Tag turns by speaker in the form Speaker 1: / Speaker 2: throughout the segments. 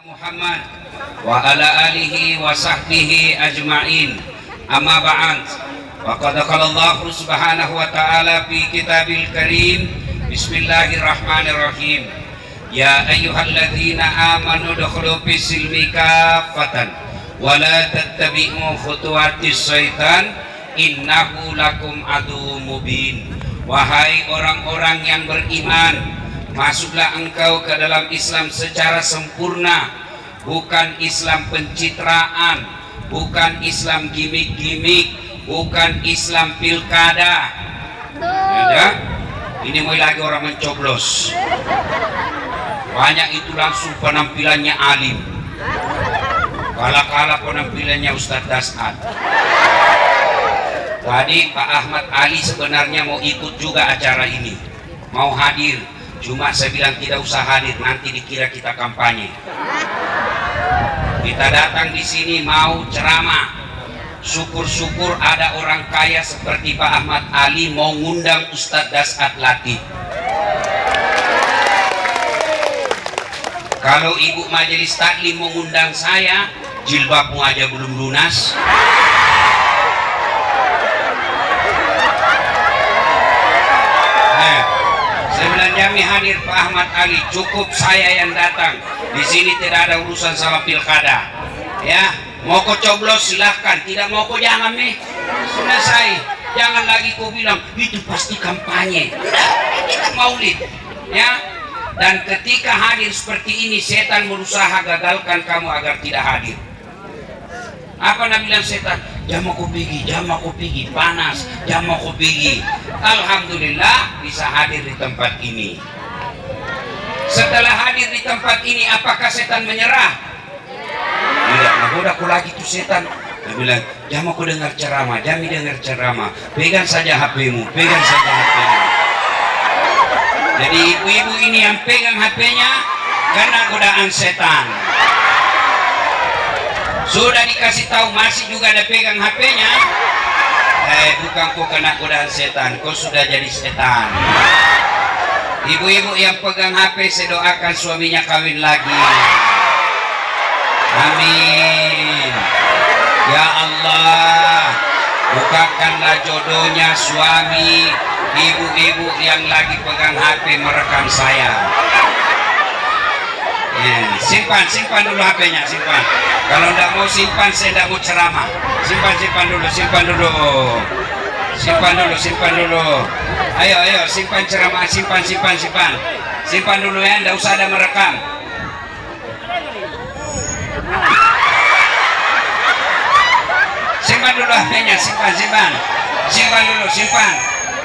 Speaker 1: Muhammad wa ala alihi wa sahbihi ajma'in. Amma ba'd. Wa qad qala Allah subhanahu wa ta'ala fi kitabil karim. Bismillahirrahmanirrahim. Ya ayyuhalladzina amanu dukhulu fis silmi kaffatan wa la tattabi'u khutuwatis syaitan innahu lakum aduwwum mubin. Wahai orang-orang yang beriman, masuklah engkau ke dalam Islam secara sempurna, bukan Islam pencitraan, bukan Islam gimmick-gimmick, bukan Islam pilkada. Ya, ini mulai lagi orang mencoblos. Banyak itu langsung penampilannya alim, kala-kala penampilannya Ustadz Dasad. Tadi Pak Ahmad Ali sebenarnya mau ikut juga acara ini, mau hadir. Cuma saya bilang tidak usah hadir, nanti dikira kita kampanye. Kita datang di sini mau ceramah. Syukur-syukur ada orang kaya seperti Pak Ahmad Ali mau ngundang Ustadz Dasad Latif. Kalau Ibu Majelis Taklim mau ngundang saya, jilbabmu aja belum lunas. Saya bilang jami hadir Pak Ahmad Ali, cukup saya yang datang. Di sini tidak ada urusan sama pilkada. Ya, mau kau coblos silahkan, tidak mau kau jangan nih. Selesai. Jangan lagi kau bilang itu pasti kampanye. Udah, kita maulid. Ya. Dan ketika hadir seperti ini, setan berusaha gagalkan kamu agar tidak hadir. Apa nak bilang setan? Jam aku pergi, panas, jam aku pergi. Alhamdulillah bisa hadir di tempat ini. Setelah hadir di tempat ini, apakah setan menyerah? Tidak, nah aku lagi tuh setan. Dia bilang, jam aku dengar ceramah, jami dengar ceramah. Pegang saja HP-mu, pegang saja HP-mu. Jadi ibu-ibu ini yang pegang HP-nya karena godaan setan. Sudah dikasih tahu masih juga ada pegang HP-nya. Bukan kau kena godaan setan, kau sudah jadi setan. Ibu-ibu yang pegang HP, saya doakan suaminya kawin lagi. Amin. Ya Allah, bukakanlah jodohnya suami ibu-ibu yang lagi pegang HP merekam saya. Simpan dulu HP-nya, simpan. Kalau tidak mau simpan, saya tidak mau ceramah. Simpan dulu. Ayo, simpan ceramah, simpan. Simpan dulu ya, tidak usah ada merekam. Simpan dulu HP-nya, simpan. Simpan.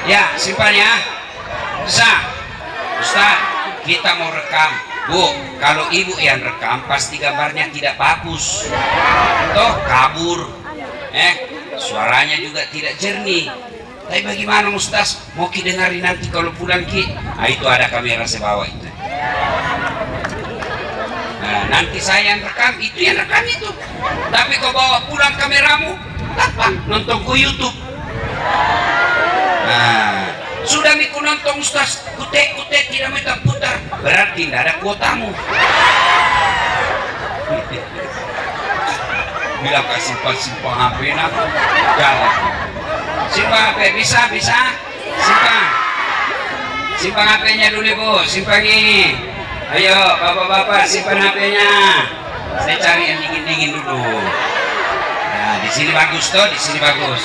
Speaker 1: Ya, simpan ya. Bisa. Ustaz, kita mau rekam. Bu, kalau ibu yang rekam pasti gambarnya tidak bagus. Toh kabur. Suaranya juga tidak jernih. Tapi bagaimana Ustaz? Mau ki dengarin nanti kalau pulang ki. Nah, itu ada kamera saya bawa itu. Nah, nanti saya yang rekam, itu yang rekam itu. Tapi kau bawa pulang kameramu, apa? Nonton ke YouTube. Nah, sudah miku nonton Ustaz, kutek tidak minta putar, berarti tidak ada kuotamu. Bila kasih simpan HP nak, jalan. Simpan HP, bisa. Simpan HP-nya dulu Bu, simpan ini. Ayo bapak-bapak simpan HP-nya. Saya cari yang dingin dulu. Nah, di sini bagus toh, di sini bagus.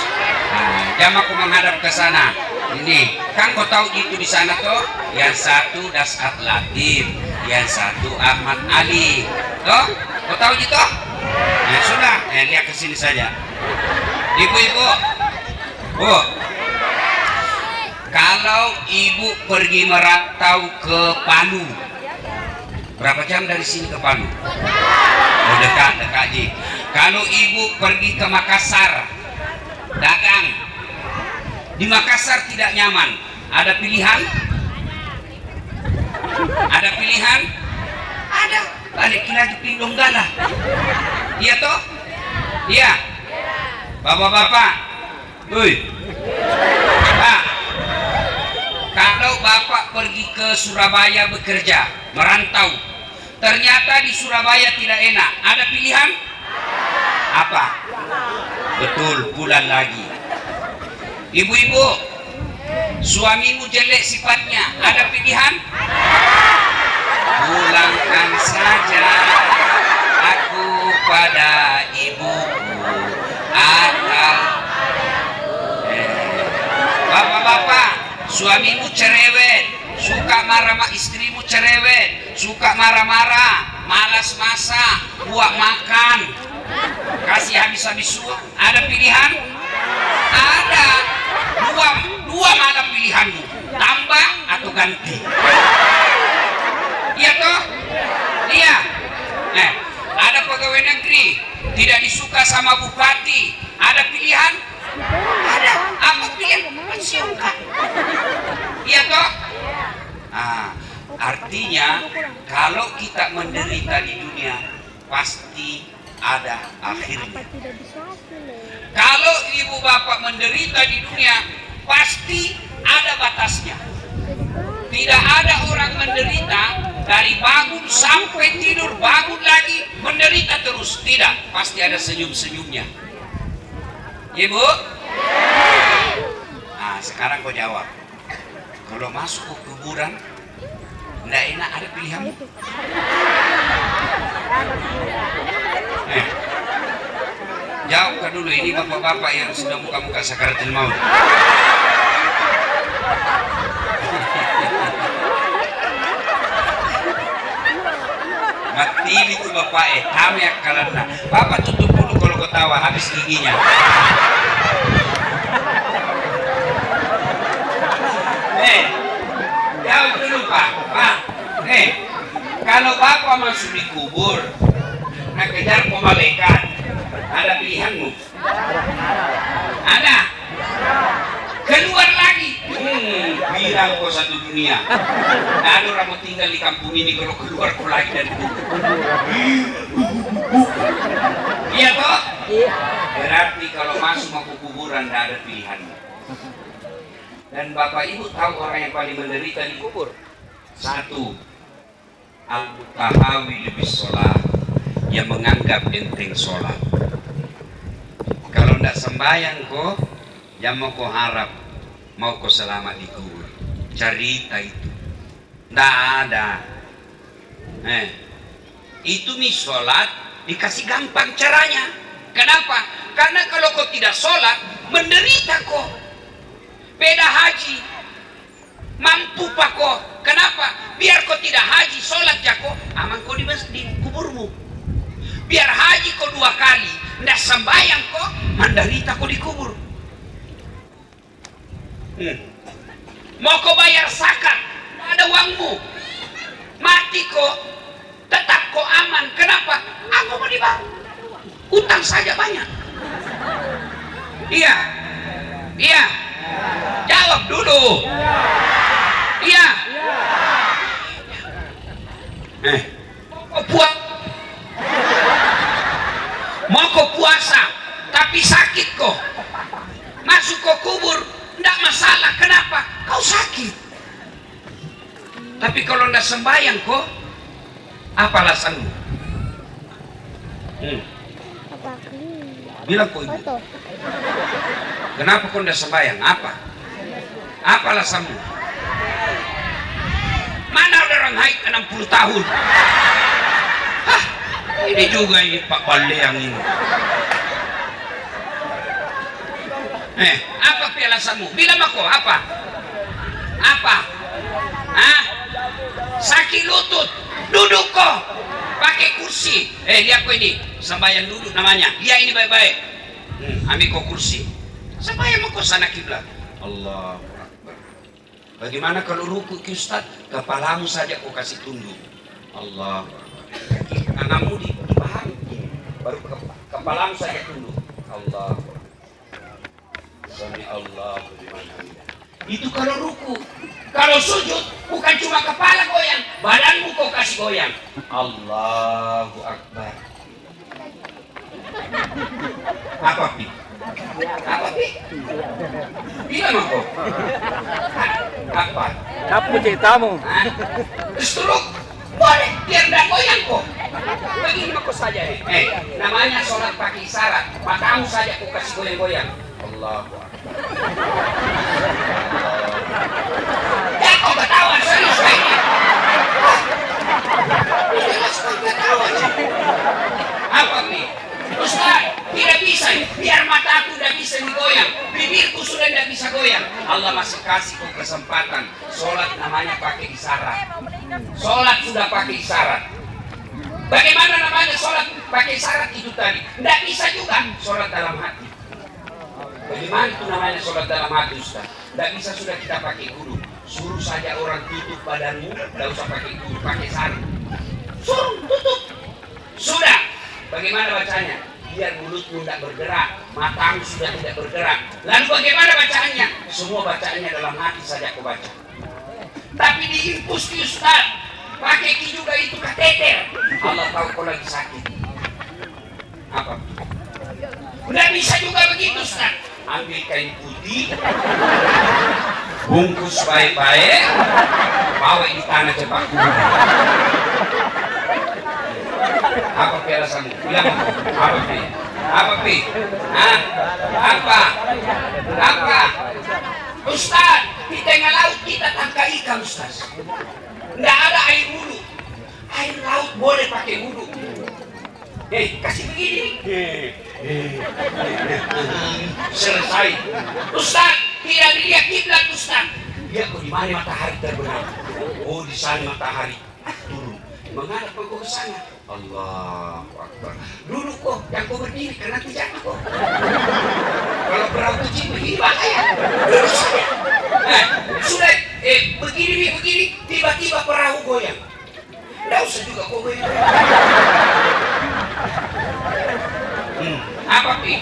Speaker 1: Nah, jam aku menghadap ke sana. Ini kan kau tahu itu di sana toh, yang satu Dasad Latif, yang satu Ahmad Ali, toh kau tahu gitu? Nah sudah, lihat ke sini saja. Ibu-ibu, Bu, kalau ibu pergi merantau ke Palu, berapa jam dari sini ke Palu? Oh dekat Ji. Kalau ibu pergi ke Makassar, dagang. Di Makassar tidak nyaman. Ada pilihan? Ada. Balik lagi Pindong Galah. Iya toh? Iya. Bapak-bapak. Pak. Kalau bapak pergi ke Surabaya bekerja, merantau, Ternyata di Surabaya tidak enak. Ada pilihan? Apa? Betul, pulang lagi. Ibu-ibu, suamimu jelek sifatnya. Ada pilihan? Pulangkan saja aku pada ibuku atau bapak-bapak, suamimu cerewet, suka marah sama istrimu cerewet, suka marah-marah, malas masak, buat makan, kasih habis-habis uang. Ada pilihan? Ada. Dua malah pilihanmu, tambah atau ganti. Iya toh? Iya. Ada pegawai negeri tidak disuka sama bupati. Ada pilihan? Ada. Apa pilihan? Pensiunkan. Iya toh? Artinya kalau kita menderita di dunia pasti ada akhirnya. Kalau ibu bapak menderita di dunia pasti ada batasnya. Tidak ada orang menderita dari bangun sampai tidur, bangun lagi menderita terus. Tidak, pasti ada senyum-senyumnya. Ibu? Sekarang kau jawab. Kalau masuk ke kuburan tidak enak, ada pilihan. Jawabkan dulu, ini bapak-bapak yang sudah muka-muka sakaratul maut. Mati itu bapak kami akalana. Bapak tutup dulu kalau ketawa habis giginya. Jawab dulu pak. Kalau bapak masuk di kubur, nak kejar malaikat, ada pilihanmu? Ada. Keluar lagi. Bilang kau satu dunia. Nah, ada orang mau tinggal di kampung ini kalau keluar kau lagi dari kubur. Iya toh? Berarti kalau masuk mau ke kuburan tidak ada pilihanmu. Dan bapak ibu tahu orang yang paling menderita di kubur? Satu, al-mutahawi lebih sholat, yang menganggap enteng sholat. Kalau tidak sembahyang kok, yang mau kau harap mau kau selamat di kubur. Cerita itu tidak ada. Itu nih sholat dikasih gampang caranya. Kenapa? Karena kalau kau tidak sholat menderita kok. Beda haji, mampu pak kok. Kenapa? Biar kau tidak haji, sholat jako, aman kau di kuburmu. Biar haji kau 2 kali, ndak sembahyang kok, menderita kau di kubur. Mau kau bayar zakat, ada uangmu. Mati kok, tetap kau aman. Kenapa? Aku mau dibayar. Utang saja banyak. Iya. Iya. Jawab dulu. Iya. Mau kau puasa tapi sakit kok, masuk ke kubur tidak masalah. Kenapa? Kau sakit. Tapi kalau tidak sembahyang kok, apa alasanmu? Bilang kok ibu, kenapa kau tidak sembahyang? Apa alasanmu? Mana ada orang haid 60 tahun? Hah, ini juga ini Pak Balde yang ini. Apa alasanmu? Bilang aku apa? Sakit lutut, duduk kok, pakai kursi. Lihat kok ini, sembahyang duduk namanya. Lihat ini baik-baik. Ambil kok kursi. Sembahyang kok sana kiblat. Allah. Bagaimana kalau ruku ke Ustaz? Kepalamu saja kau kasih tunduk. Allah. Kaki kananmu dipahami. Baru kepalamu saja tunduk. Allah. Sami Allah. Itu kalau ruku. Kalau sujud bukan cuma kepala goyang, badanmu kau kasih goyang. Allahu Akbar. Apa pi? Bilang aku. Apa?
Speaker 2: Apa ceritamu?
Speaker 1: Struk boleh biar tidak goyang Begini kok saja nih. Namanya sholat pakai isyarat. Matamu saja kau kasih goyang-goyang. Allahu Akbar. Ya kau ketawa serius ini. Jelas kau ketawa sih. Apa nih? Ustaz, tidak bisa. Biar mataku tidak bisa digoyang, bibirku sudah tidak bisa goyang. Allah masih kasih kau kesempatan. Sholat namanya pakai isyarat. Sholat sudah pakai isyarat. Bagaimana namanya sholat pakai isyarat itu tadi? Tidak bisa juga sholat dalam hati. Bagaimana itu namanya sholat dalam hati, Ustaz? Tidak bisa sudah kita pakai wudu. Suruh saja orang tutup badanmu, tidak usah pakai wudu, pakai sarung. Suruh tutup. Sudah. Bagaimana bacanya? Biar mulutmu tidak bergerak, matamu sudah tidak bergerak. Lalu bagaimana bacaannya? Semua bacaannya dalam hati saja kau baca. Tapi diimpus di Ustaz, pakai juga itu kateter. Allah tahu kau lagi sakit. Apa? Udah bisa juga begitu Ustaz. Ambil kain putih, bungkus baik-baik, bawa di tanah cepak kuda. Apa alasanmu? Bilang apa pi? Apa pi? Hah? Apa? Ustaz, di tengah laut kita tangkap ikan Ustaz. Nggak ada air wudhu. Air laut boleh pakai wudhu. Kasih begini. Selesai. Ustaz, tidak dilihat kiblat Ustaz. Dia kok di mana matahari terbenam? Oh, di sana matahari turun. Menghadap kau ke sana. Allahu Akbar. Dulu kok, yang kau berdiri karena tidak kok. Kalau perahu kecil begini bahaya. Dulu saja. Sudah, begini, tiba-tiba perahu goyang. Tidak usah juga kau goyang. Apa pi?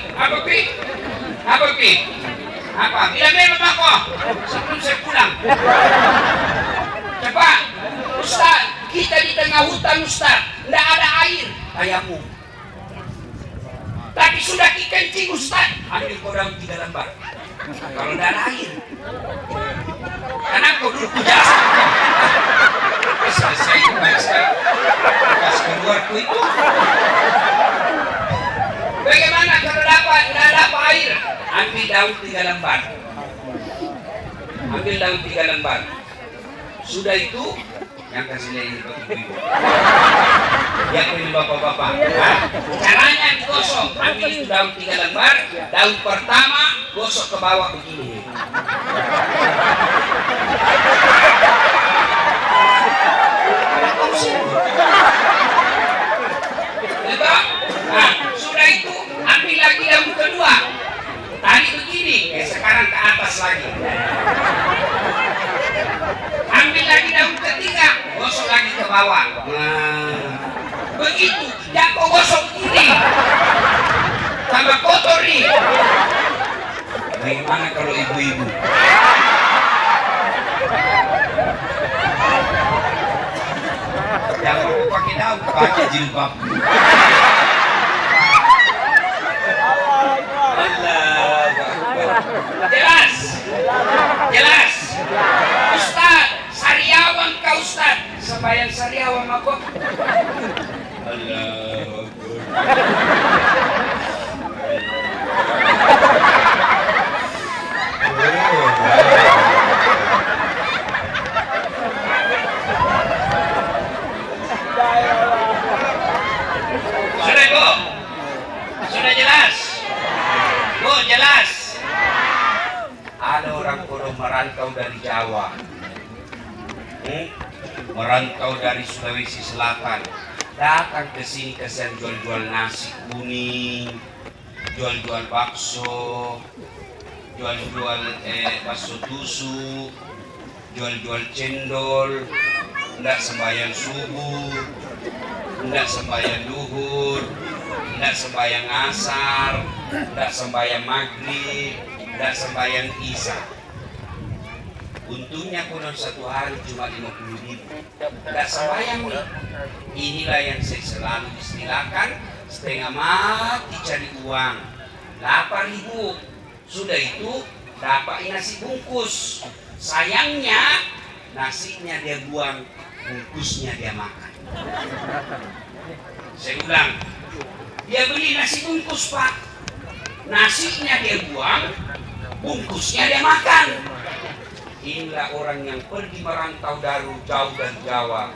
Speaker 1: Apa? Bila memang aku sebelum saya pulang. Cepat, Ustaz. Kita di tengah hutan Ustaz, tidak ada air. Ayammu. Tapi sudah dikencing Ustaz. Ambil kau daun 3 lembar. Kalau tidak ada air. Karena kau dulu pujasan. Selesai baik sekali. Kasih keluarku itu. Bagaimana kalau tidak dapat air? Ambil daun 3 lembar. Ambil daun 3 lembar. Sudah itu yang kasih ini ibu-ibu. Yang ini bapak-bapak. Caranya digosok. Ambil itu daun 3 lembar. Daun pertama gosok ke bawah begini. Sudah itu ambil lagi daun kedua. Tadi begini, sekarang ke atas lagi. Ambil lagi daun ketiga, gosok lagi ke bawah. Begitu, jangan kau gosok begini. Tambah kotor nih. Bagaimana kalau ibu-ibu? Jangan kau pakai daun, pakai jilbab. Jelas. Ustaz, sariawan kau Ustaz. Sembahyang sariawan aku. Allahu Sudah Bu? Sudah jelas? Bu, jelas? Ada orang kudu merantau dari Jawa, merantau dari Sulawesi Selatan, datang ke sini kasihan jual-jual nasi kuning, jual-jual bakso, jual-jual bakso tusuk, jual-jual cendol, tidak sembahyang subuh, tidak sembahyang duhur, tidak sembahyang asar, tidak sembahyang maghrib, tidak sembahyang isya. Untungnya kurang 1 hari cuma 50.000. Tidak sembahyang nih. Inilah yang saya selalu istilahkan setengah mati cari uang. 8.000. Sudah itu dapat nasi bungkus. Sayangnya nasinya dia buang, bungkusnya dia makan. Saya ulang, dia beli nasi bungkus Pak, nasinya dia buang, bungkusnya dia makan. Inilah orang yang pergi merantau dari jauh dan Jawa,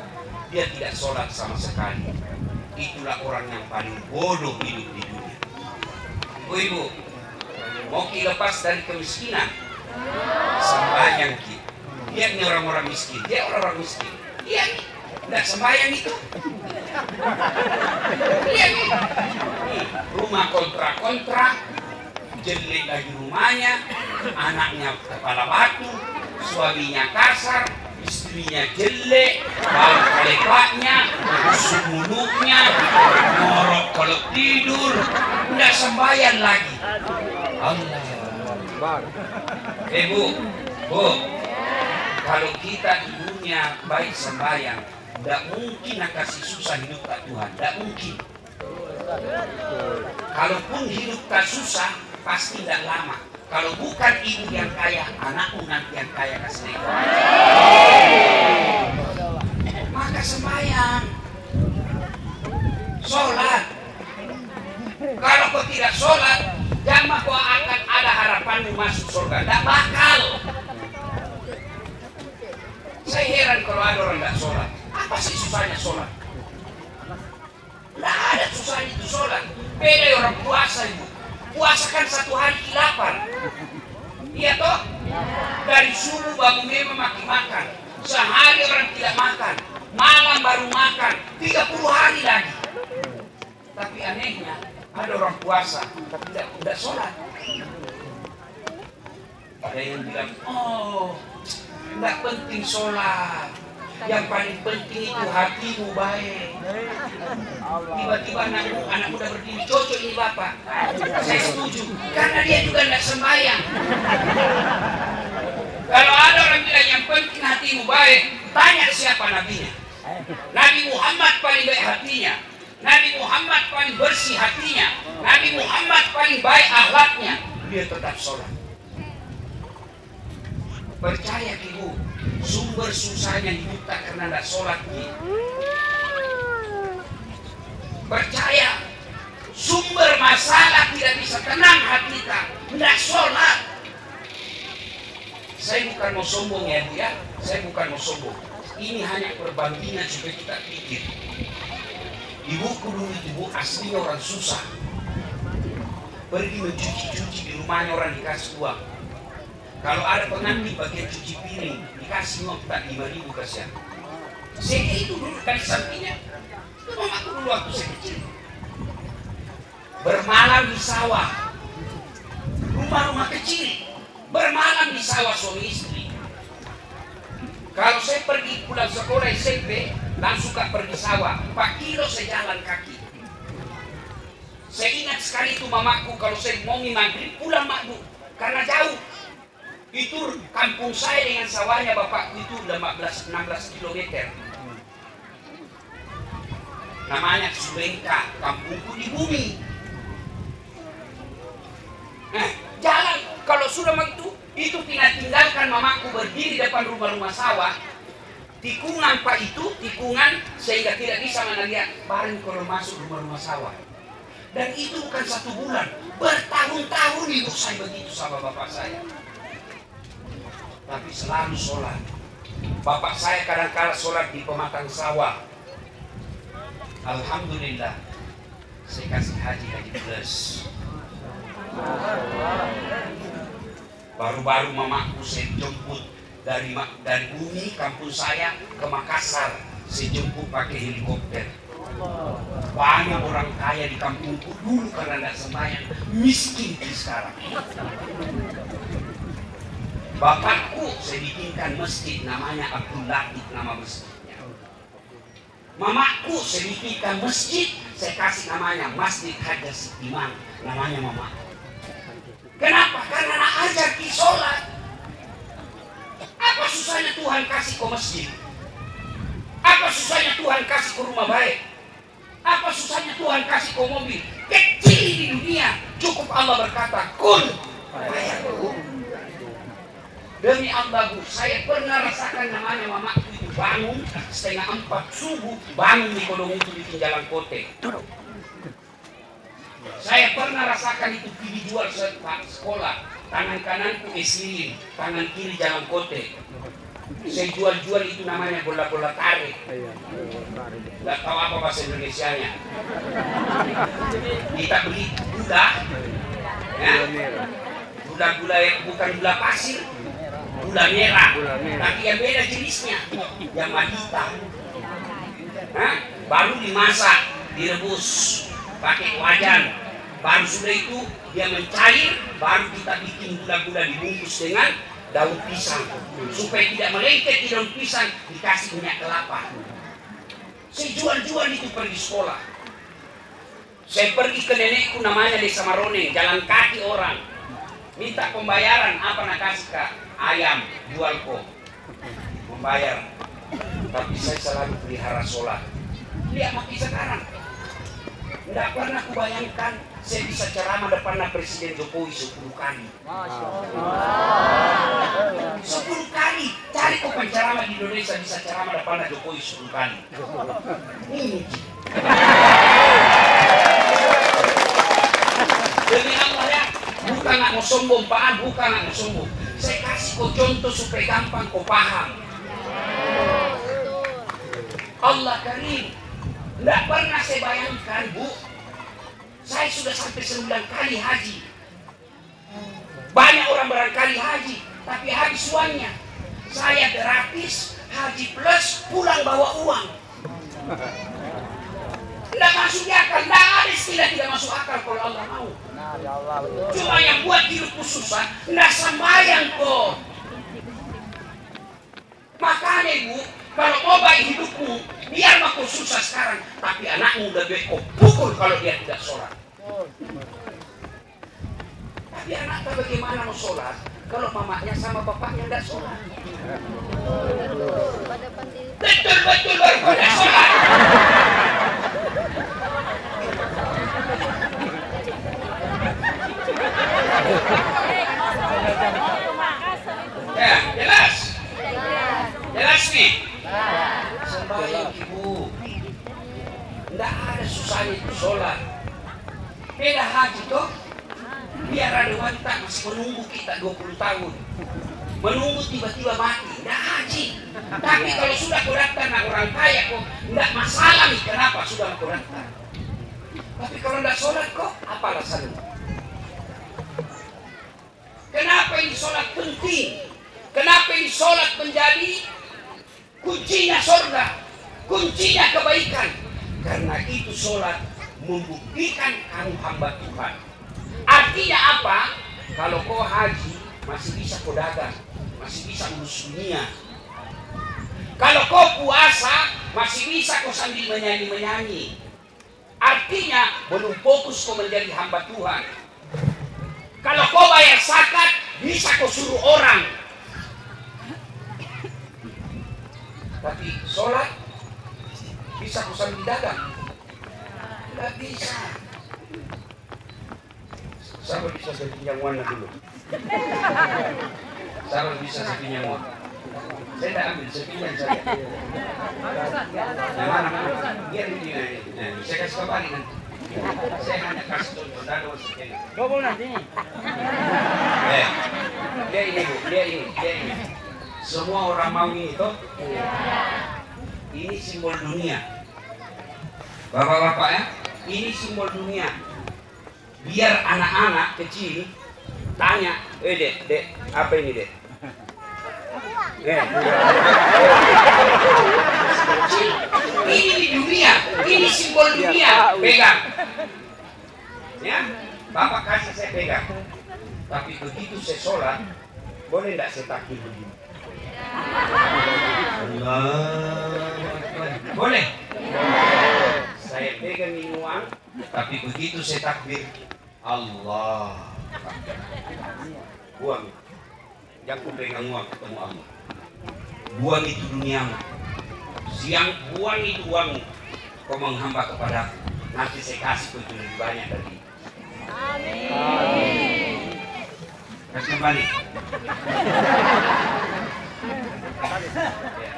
Speaker 1: dia tidak sholat sama sekali. Itulah orang yang paling bodoh hidup di dunia. Ibu, mau lepas dari kemiskinan, sembahyang kita. Lihat nih orang-orang miskin, dia orang-orang miskin. Iya nih, tidak sembahyang itu. Iya nih, rumah kontrak-kontrak, jelek lagi rumahnya, anaknya kepala batu, suaminya kasar, istrinya jelek, bau kelepaknya, busuk mulutnya, ngorok kalau tidur, tidak sembahyang lagi. Allah. Bu, kalau kita di dunia baik sembahyang, tidak mungkin akan kasih susah hidup tak Tuhan, tidak mungkin. Kalaupun hidup tak susah, pasti tidak lama. Kalau bukan ibu yang kaya, anakmu nanti yang kaya kasih. Maka sembahyang, sholat. Kalau kau tidak sholat, jangan kau akan ada harapanmu masuk surga. Tidak bakal. Saya heran kalau ada orang tidak sholat. Apa sih susahnya sholat? Tidak ada susahnya itu sholat. Beda orang puasa ibu. Puasa kan satu hari lapar. Iya toh? Dari subuh bangun memang makan. Sehari orang tidak makan. Malam baru makan. 30 hari lagi. Tapi anehnya ada orang puasa tapi tidak sholat. Ada yang bilang, oh, tidak penting sholat. Yang paling penting itu hatimu baik. Tiba-tiba anak muda berdiri, cocok ini bapak. Saya setuju, karena dia juga tidak sembahyang. Kalau ada orang bilang yang penting hatimu baik, tanya siapa nabinya. Nabi Muhammad paling baik hatinya. Nabi Muhammad paling bersih hatinya. Nabi Muhammad paling baik akhlaknya. Dia tetap sholat. Percaya ibu, sumber susahnya hidup tak karena tidak sholat. Percaya, sumber masalah tidak bisa tenang hati kita, tidak sholat. Saya bukan mau sombong ya Bu ya, saya bukan mau sombong. Ini hanya perbandingan supaya kita pikir. Ibuku dulu itu Bu, aslinya orang susah. Pergi mencuci-cuci di rumahnya orang dikasih uang. Kalau ada pengantin bagian cuci piring, dikasih uang tak 5.000 kasihan. Saya itu dulu dari sampingnya. Itu mamaku dulu waktu saya kecil. Bermalam di sawah. Rumah-rumah kecil. Bermalam di sawah suami istri. Kalau saya pergi pulang sekolah SMP, langsung pergi sawah. 4 kilo saya jalan kaki. Saya ingat sekali itu mamaku kalau saya mau maghrib pulang mak Bu, karena jauh. Itu kampung saya dengan sawahnya bapakku itu 16 km. Namanya Subengka, kampungku di bumi. Jalan kalau sudah begitu, itu tinggalkan mamaku berdiri depan rumah-rumah sawah. Tikungan Pak itu, tikungan sehingga tidak bisa melihat bareng kalau masuk rumah-rumah sawah. Dan itu bukan 1 bulan, bertahun-tahun ibu saya begitu sama bapak saya. Tapi selalu sholat. Bapak saya kadang-kadang sholat di pematang sawah. Alhamdulillah, saya kasih haji plus. Baru-baru mamaku saya jemput dari bumi kampung saya ke Makassar. Saya jemput pakai helikopter. Banyak orang kaya di kampungku dulu karena tidak sembahyang, miskin sekarang. Bapakku saya bikinkan masjid namanya Abdul Latif, nama masjidnya. Mamaku saya bikinkan masjid, saya kasih namanya Masjid Hajar Sitiman, namanya mamaku. Kenapa? Karena nak ajar ki sholat. Apa susahnya Tuhan kasih ke masjid? Apa susahnya Tuhan kasih ke rumah baik? Apa susahnya Tuhan kasih ke mobil? Kecil di dunia, cukup Allah berkata, kun fayakun. Demi Allah Bu, saya pernah rasakan namanya mamaku itu bangun 3:30 subuh, bangun di kodong itu bikin jalan kote. Saya pernah rasakan itu pergi jual sekolah, tangan kananku eslilin, tangan kiri jalan kote. Saya jual itu namanya bola-bola tarik. Nggak tahu apa bahasa Indonesianya. Kita beli gula, ya, gula bukan gula pasir, gula merah, tapi yang beda jenisnya, yang madita. Baru dimasak, direbus pakai wajan, baru sudah itu dia mencair, baru kita bikin gula-gula dibungkus dengan daun pisang supaya tidak melengket di daun pisang, dikasih minyak kelapa. Saya jual itu pergi sekolah. Saya pergi ke nenekku namanya Desa Maroneng, jalan kaki orang, minta pembayaran, apa nak kasih ke ayam jual kok membayar. Tapi saya selalu pelihara sholat. Lihat mati sekarang, tidak pernah kubayangkan saya bisa ceramah depan Presiden Jokowi 10 kali. 10 kali. Cari kok penceramah di Indonesia bisa ceramah depan Jokowi 10 kali. Demi Allah ya, bukan nak mau sombong Pak, bukan nak mau sombong. Saya kasih kau contoh supaya gampang kau paham. Allah Karim. Tidak pernah saya bayangkan, Bu. Saya sudah sampai 9 kali haji. Banyak orang barangkali haji, tapi habis uangnya. Saya gratis, haji plus, pulang bawa uang. Tidak masuk akal, tidak ada istilah tidak masuk akal kalau Allah mau. Cuma yang buat hidupku susah, tidak sembahyang kok. Makanya Ibu, kalau mau baik hidupmu, biar maku susah sekarang, tapi anakmu udah kau pukul kalau dia tidak sholat. Tapi anaknya bagaimana mau sholat kalau mamanya sama bapaknya tidak sholat? Betul baru pada sholat. Ya, jelas nih. Sembahyang Ibu, tidak ada susahnya itu sholat. Beda haji toh, biar ada wanita masih menunggu kita 20 tahun, menunggu tiba-tiba mati, tidak haji. Tapi kalau sudah kau daftar orang kaya kok tidak masalah nih, kenapa sudah kau daftar. Tapi kalau tidak sholat kok, apa alasannya? Kenapa ini sholat penting? Kenapa ini sholat menjadi kuncinya surga, kuncinya kebaikan? Karena itu sholat membuktikan kamu hamba Tuhan. Artinya apa? Kalau kau haji masih bisa kau dagang, masih bisa urus dunia. Kalau kau puasa masih bisa kau sambil menyanyi-menyanyi. Artinya belum fokus kau menjadi hamba Tuhan. Kalau kau bayar zakat bisa kau suruh orang. Tapi sholat bisa kau sambil dagang? Tidak bisa. Sama bisa saya pinjam warna dulu. Sama bisa saya pinjam warna. Saya tidak ambil, saya pinjam saja. Yang mana? Biar ini. Saya kasih kembali nanti. Saya hanya kasih contoh dado sekali.
Speaker 2: Coba nanti.
Speaker 1: Dia ini Bu, dia ini. Semua orang mau ini toh? Ini simbol dunia. Bapak-bapak ya, ini simbol dunia. Biar anak-anak kecil tanya, dek, apa ini dek? Ini di dunia, ini simbol dunia. Pegang. Ya, Bapak kasih saya pegang. Tapi begitu saya sholat, boleh tidak saya takbir begini? Boleh? Saya pegang ini uang, tapi begitu saya takbir, Allah. Buang. Jangan ku pegang uang ketemu Allah. Buang itu duniamu. Siang buang itu uangmu. Kau menghamba kepadaku. Nanti saya kasih kau lebih banyak dari. Amin. Kasih kembali. Ya.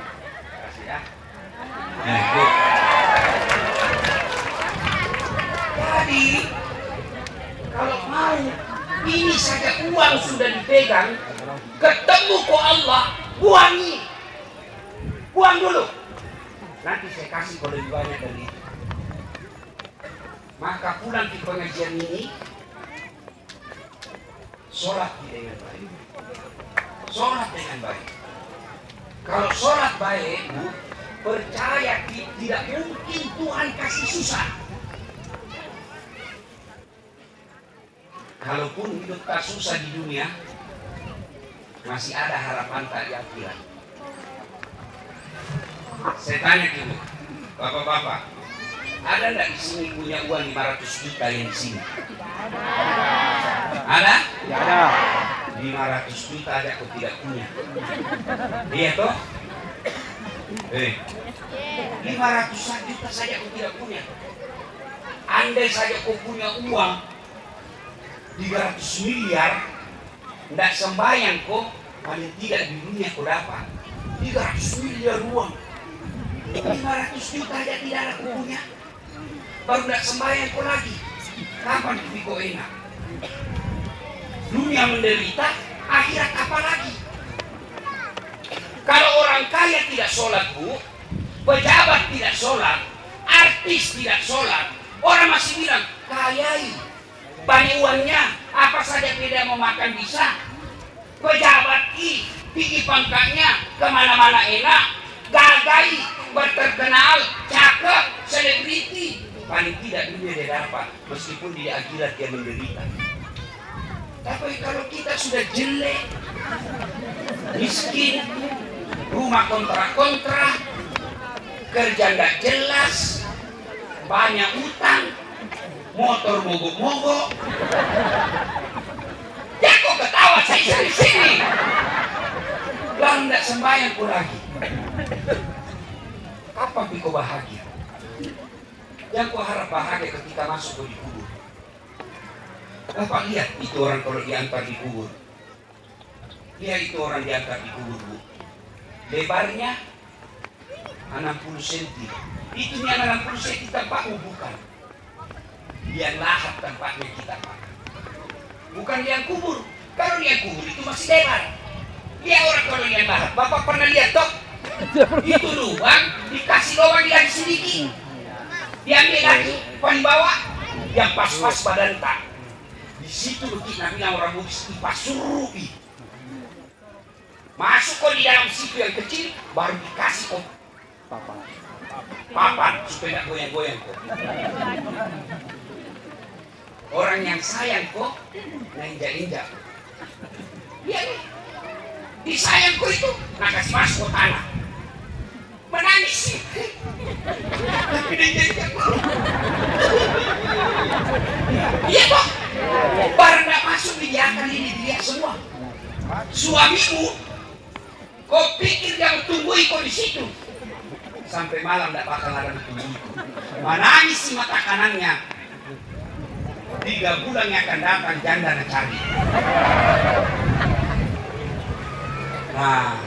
Speaker 1: Ya. Bu. Jadi kalau mau ini saja uang sudah dipegang, ketemu kok Allah, buang dulu. Nanti saya kasih kalau lebih banyak dari itu. Maka pulang di pengajian ini, sholat dengan baik. Sholat dengan baik. Kalau sholat baik, Bu, percaya tidak mungkin Tuhan kasih susah. Kalaupun hidup tak susah di dunia, masih ada harapan tak di akhirat. Saya tanya dulu, bapak-bapak, ada nggak di sini punya uang 500 juta yang di sini? Ada?
Speaker 2: Tidak ada.
Speaker 1: 500 juta aja kau tidak punya. Iya toh? 500 juta saja kau tidak punya. Andai saja kau punya uang 300 miliar, tidak sembayang kau, paling tidak di dunia kau dapat 300 miliar uang. 500 juta aja tidak ada kau punya, baru tidak sembayang kau lagi. Kapan kau enak? Dunia menderita, akhirat apa lagi? Kalau orang kaya tidak sholat, Bu, pejabat tidak sholat, artis tidak sholat, orang masih bilang kayai, banyak uangnya, apa saja tidak mau makan bisa. Pejabat tinggi pangkatnya, kemana-mana enak, gagai, berterkenal, cakep, selebriti, paling tidak dunia dia dapat, meskipun di akhirat dia menderita. Tapi kalau kita sudah jelek, miskin, rumah kontrak-kontrak, kerja nggak jelas, banyak utang, motor mogok-mogok, ya kok ketawa saya dari sini, lalu nggak sembahyang pun lagi. Kapan kau bahagia? Yang kau harap bahagia ketika masuk ke kubur. Bapak lihat itu orang kalau diantar di kubur. Lihat itu orang diantar di kubur, Bu. Lebarnya 60 cm. Itu yang 60 cm tempatmu bukan. Yang lahat tempatnya kita makan. Bukan yang kubur. Kalau yang kubur itu masih lebar. Lihat orang kalau yang lahat. Bapak pernah lihat toh? Itu lubang dikasih lubang lagi sedikit. Diambil lagi, paling bawah yang pas-pas badan tak. Di situ kita bilang orang Bugis dipasuruhi. Masuk kok di dalam situ yang kecil, baru dikasih kok papan supaya tidak goyang-goyang kok. Orang yang sayang kok, nah injak-injak. Iya nih, disayang kok itu, nah kasih masuk ke tanah. Menangis sih. Tapi dia iya kok. Barang gak masuk dibiarkan ini dilihat semua. Suamimu, kau pikir jangan tunggui kau di situ. Sampai malam gak bakal ada tunggui. Menangis si mata kanannya. 3 bulan yang akan datang janda nak cari. Nah,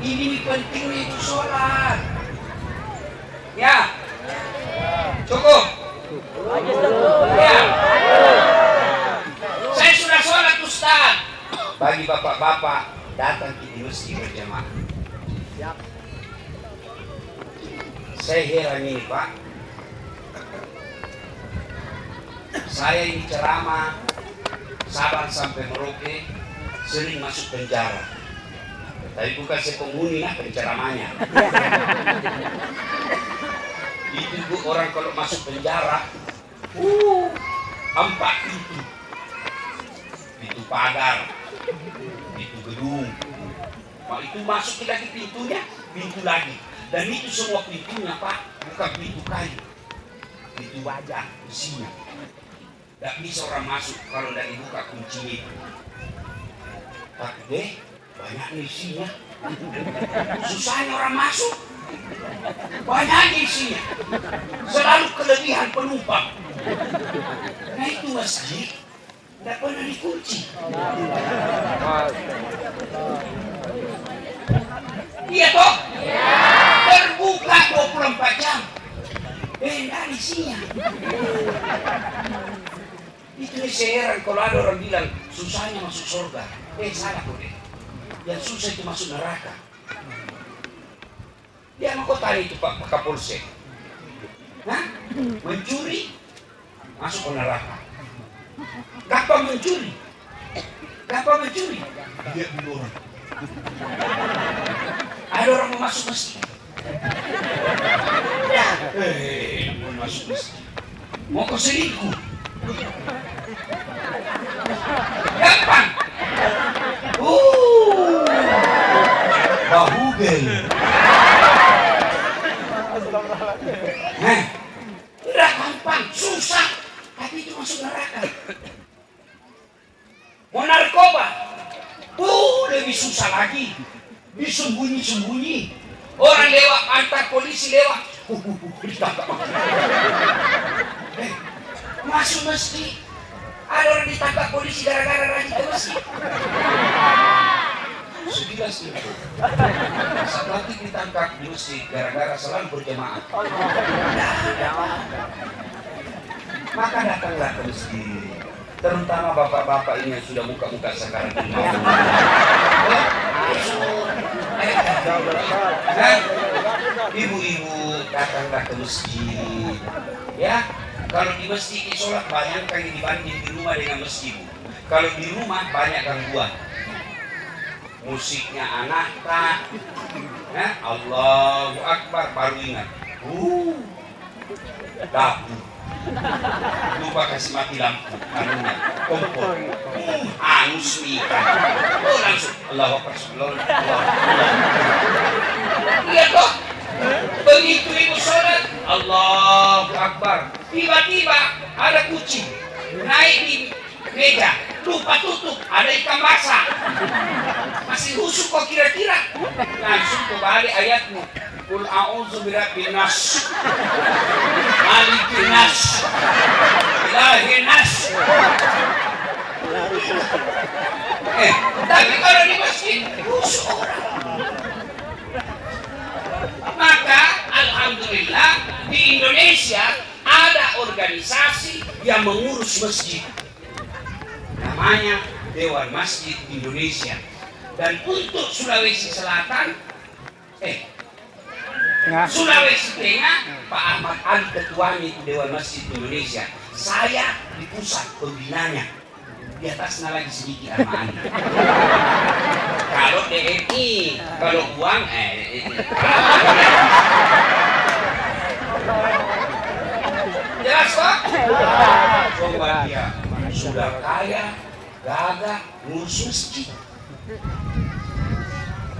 Speaker 1: ini pentingnya itu sholat. Ya, cukup. Ya, saya sudah sholat Ustaz. Bagi bapak-bapak datang ke masjid berjamaah. Saya heran ini Pak. Saya ini ceramah Sabang sampai Merauke, sering masuk penjara. Tapi bukan saya penghuni lah penceramahnya. Itu Bu, orang kalau masuk penjara, 4 pintu. Pintu pagar, pintu gedung. Kalau itu masuk lagi pintunya, pintu lagi. Dan itu semua pintunya Pak, bukan pintu kayu, pintu baja, besinya. Tidak bisa orang masuk kalau tidak dibuka kuncinya. Tapi deh, banyak isinya. Susahnya orang masuk. Banyak isinya. Selalu kelebihan penumpang. Nah itu masjid tidak pernah dikunci. Iya toh? terbuka 24 jam. Enggak isinya. Itu saya heran kalau ada orang bilang susahnya masuk surga. Salah kok deh. Yang susah itu masuk neraka. Dia mau kota itu Pak Kapolsek. Hah? Mencuri masuk ke neraka. Kapan mencuri? Kapan mencuri? Dia dulu orang. Ada orang mau masuk masjid. Mau masuk masjid. Mau ke selingkuh. Gampang. Bahugel. Udah gampang, susah, tapi itu masuk neraka. Mau narkoba, lebih susah lagi. Disembunyi-sembunyi. Orang lewat, antar polisi lewat. Ditangkap. Masuk masjid. Ada orang ditangkap polisi gara-gara rajin ke masjid. Sekilas itu. Lagi ditangkap di masjid gara-gara selalu berjemaah. Maka datanglah ke masjid. Terutama bapak-bapak ini yang sudah muka-muka sekarang di ibu-ibu datanglah ke masjid. Ya, kalau di masjid sholat bayangkan dibanding di rumah dengan masjid. Kalau di rumah banyak gangguan. Musiknya anak tak, Allahu Akbar baru ingat. Dapur. Lupa kasih mati lampu, anunya, kompor, angus ikan. Langsung Allahu Akbar. Lihat toh, begitu ibu sholat, Allahu Akbar. Tiba-tiba ada kucing naik di meja, lupa tutup, ada ikan basah. Masih husuk kok kira-kira. Langsung kembali ayatmu. Qul a'udzu birabbin nas, malikin nas, ilahin nas. Tapi kalau di masjid husuk orang. Maka alhamdulillah di Indonesia ada organisasi yang mengurus masjid. Namanya Dewan Masjid Indonesia. Dan untuk Sulawesi Selatan, Sulawesi Tengah, Pak Ahmad Ali ketuanya itu Dewan Masjid Indonesia. Saya di pusat pembinanya. Di atasnya lagi sedikit sama Anda. Kalau DNI, kalau uang, jelas Pak? Coba dia sudah kaya, gagah, ngurus masjid.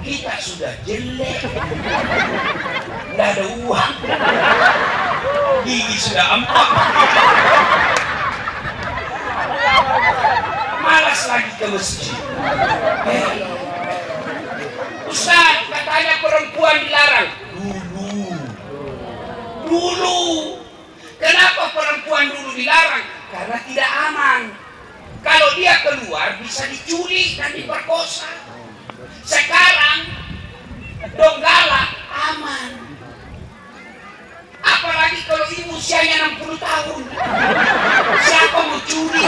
Speaker 1: Kita sudah jelek, nggak ada uang, gigi sudah empat, malas lagi ke masjid. Ustaz, katanya perempuan dilarang. Dulu. Kenapa perempuan dulu dilarang? Karena tidak aman. Kalau dia keluar bisa diculik dan diperkosa. Sekarang Donggala aman. Apalagi kalau ibu usianya 60 tahun. Siapa mau curi?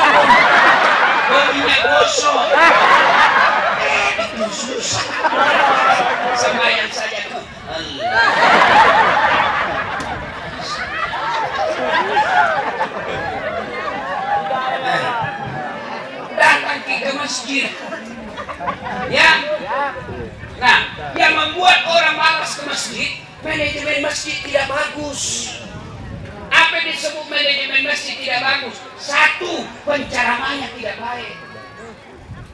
Speaker 1: Bodinya gosong. Itu susah. Sembahyang saja tuh. Datang ke masjid. Ya. Nah, yang membuat orang malas ke masjid, manajemen masjid tidak bagus. Apa yang disebut manajemen masjid tidak bagus? Satu, penceramahnya tidak baik.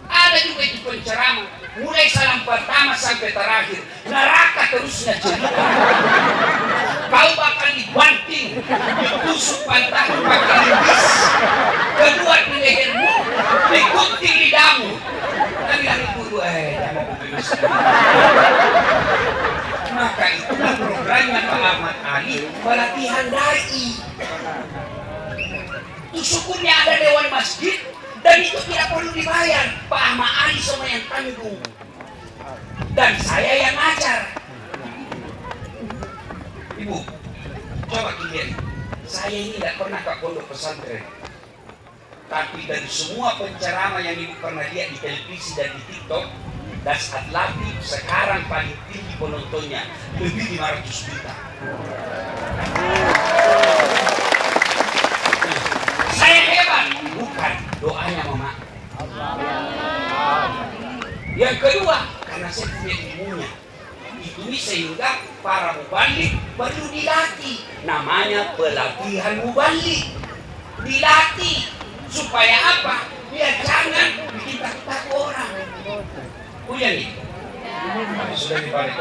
Speaker 1: Ada juga itu penceramah, mulai salam pertama sampai terakhir, neraka terusnya cerita. Kau bakal dibanting, ditusuk pantatmu pakai linggis, kedua di lehermu, digunting lidahmu. Tapi lagi guru, jangan bebas. Maka itulah programnya Pak Ahmad Ali, pelatihan dai. Syukurnya ada Dewan Masjid, dan itu tidak perlu dibayar. Pak Ahmad Ali semua yang tanggung, dan saya yang ajar. Ibu, coba lihat. Saya ini tidak pernah ke pondok pesantren. Tapi dari semua penceramah yang ibu pernah lihat di televisi dan di TikTok, Das Atlantik sekarang paling tinggi penontonnya, lebih 500 juta. Saya hebat, bukan, doanya mama. Yang kedua, karena saya punya ilmunya. Ini sehingga para mubalik perlu dilatih. Namanya pelatihan mubalik. Dilatih supaya apa? Biar jangan bikin takut orang. Hujan nih. Sudah dibalik.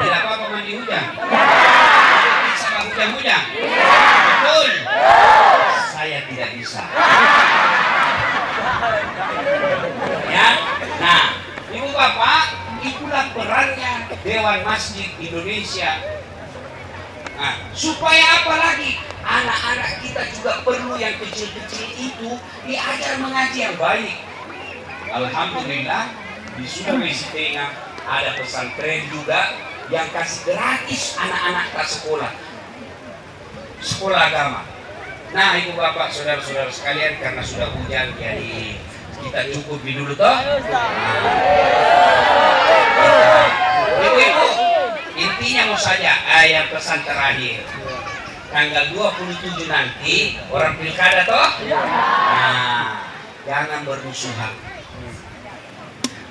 Speaker 1: Tidak apa-apa mandi hujan. Sama hujan-hujan. Betul. Saya tidak bisa. Ya. Nah, Ibu Bapak, itulah perannya Dewan Masjid Indonesia. Nah, supaya apa lagi? Anak-anak kita juga perlu yang kecil-kecil itu diajar mengaji yang baik. Alhamdulillah di Sulawesi Tengah ada pesantren juga yang kasih gratis anak-anak ke sekolah agama. Nah, Ibu Bapak, saudara-saudara sekalian, karena sudah hujan jadi kita cukupi dulu toh. Ibu-ibu, intinya mau saja ayat pesan terakhir. Tanggal 27 nanti orang pilkada toh. Nah, jangan bermusuhan.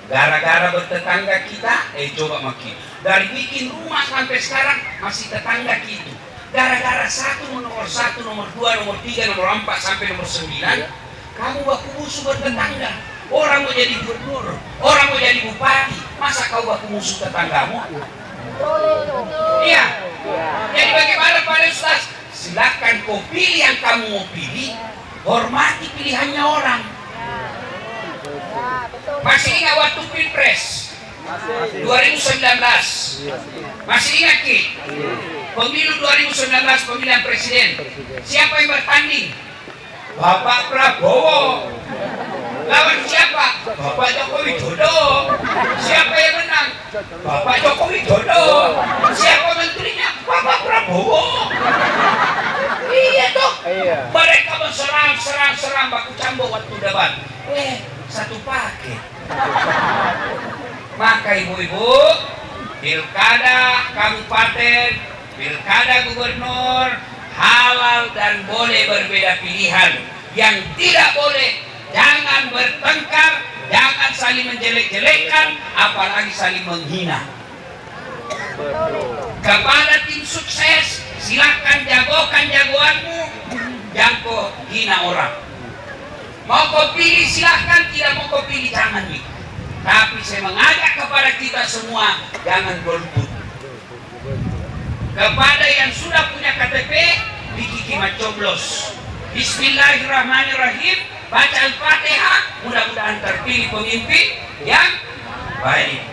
Speaker 1: Gara-gara bertetangga kita, coba makin. Dari bikin rumah sampai sekarang masih tetangga gitu. Gara-gara nomor 1, nomor 2, nomor 3, nomor 4 sampai nomor 9, kamu baku musuh bertetangga. Orang mau jadi gubernur, orang mau jadi bupati, masa kau baku musuh tetanggamu? Iya. Jadi bagaimana Pak Ustaz? Silakan kau pilih yang kamu mau pilih, hormati pilihannya orang. Masih ingat waktu Pilpres 2019? Masih ingat Ki? Pemilu 2019 pemilihan presiden. Siapa yang bertanding? Bapak Prabowo. Lawan siapa? Bapak Joko Widodo. Siapa yang menang? Bapak Joko Widodo. Siapa menterinya? Bapak Prabowo. Iya toh. Mereka serang baku cambuk waktu debat. Satu paket. Maka ibu-ibu, pilkada kabupaten, pilkada gubernur, halal dan boleh berbeda pilihan. Yang tidak boleh, jangan bertengkar, jangan saling menjelek-jelekan, apalagi saling menghina. Kepada tim sukses, silakan jagokan jagoanmu, jangan kau hina orang. Mau kau pilih silahkan, tidak mau kau pilih jangan nih. Tapi saya mengajak kepada kita semua, jangan golput. Kepada yang sudah punya KTP, dikiki coblos. Bismillahirrahmanirrahim, baca Al-Fatihah, mudah-mudahan terpilih pemimpin yang baik.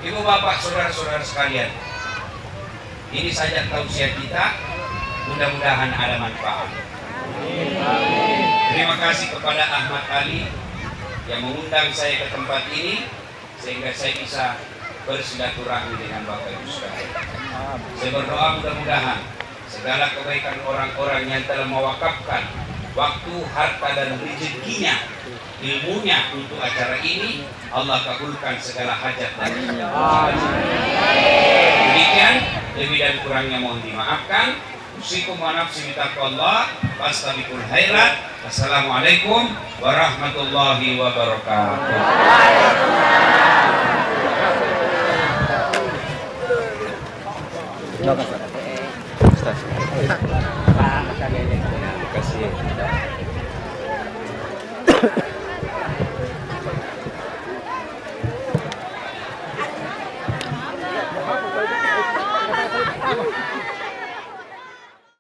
Speaker 1: Ibu bapak, saudara-saudara sekalian, ini saja tausiah kita, mudah-mudahan ada manfaat. Terima kasih kepada Ahmad Ali yang mengundang saya ke tempat ini sehingga saya bisa bersilaturahmi dengan Bapak Ibu sekalian. Saya berdoa mudah-mudahan segala kebaikan orang-orang yang telah mewakafkan waktu, harta dan rezekinya, ilmunya untuk acara ini, Allah kabulkan segala hajat dan demikian, lebih dan kurangnya mohon dimaafkan. Usikum wa nafsi bitaqwallah, fastabiqul khairat. Assalamualaikum warahmatullahi wabarakatuh. Terima kasih.